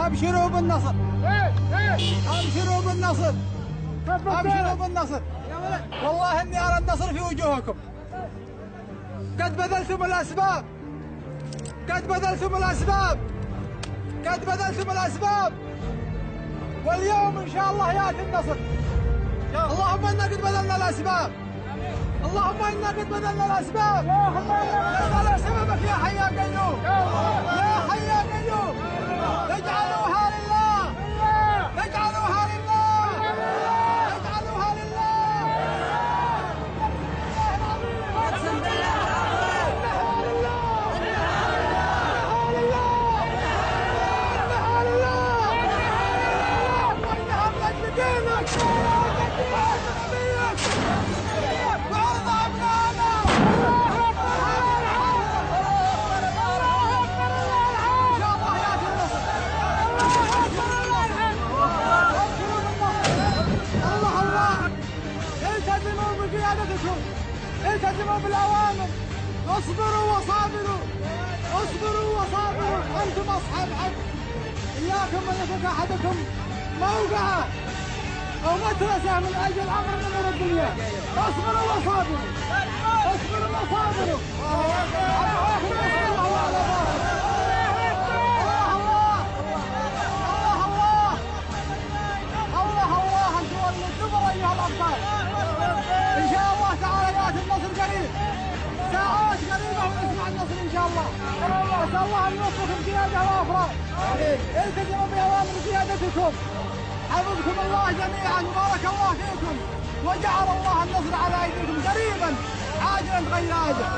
ابشروا بالنصر. ابشروا بالنصر. ابشروا بالنصر. والله اني ارى النصر في وجوهكم. قد بذلتم الاسباب. قد بذلتم الاسباب. قد بذلتم الاسباب. واليوم ان شاء الله ياتي النصر. اللهم انا قد بذلنا الاسباب. اللهم انا قد بذلنا الاسباب. نسال سببك يا حي يا قيوم. يا حي يا قيوم. اجعلوها لله. اجعلوها لله. اجعلوها لله. اقسم بالله التزموا بالاوامر. اصبروا وصابروا. اصبروا وصابروا. انتم اصحاب حق. اياكم ان يترك احدكم موقعه او مدرسه من اجل امر من امور الدنيا. اصبروا وصابروا. اصبروا وصابروا. الله انتم الزبر ايها الابطال. ان شاء الله تعالى ياتي النصر قريب. ساعات قريبه ونسمع النصر ان شاء الله. اسال الله ان يوفقكم قياده وافراد. التزموا باوامر قيادتكم. حفظكم الله جميعا وبارك الله فيكم. وجعل الله النصر على ايديكم قريبا عاجلا غير آجل.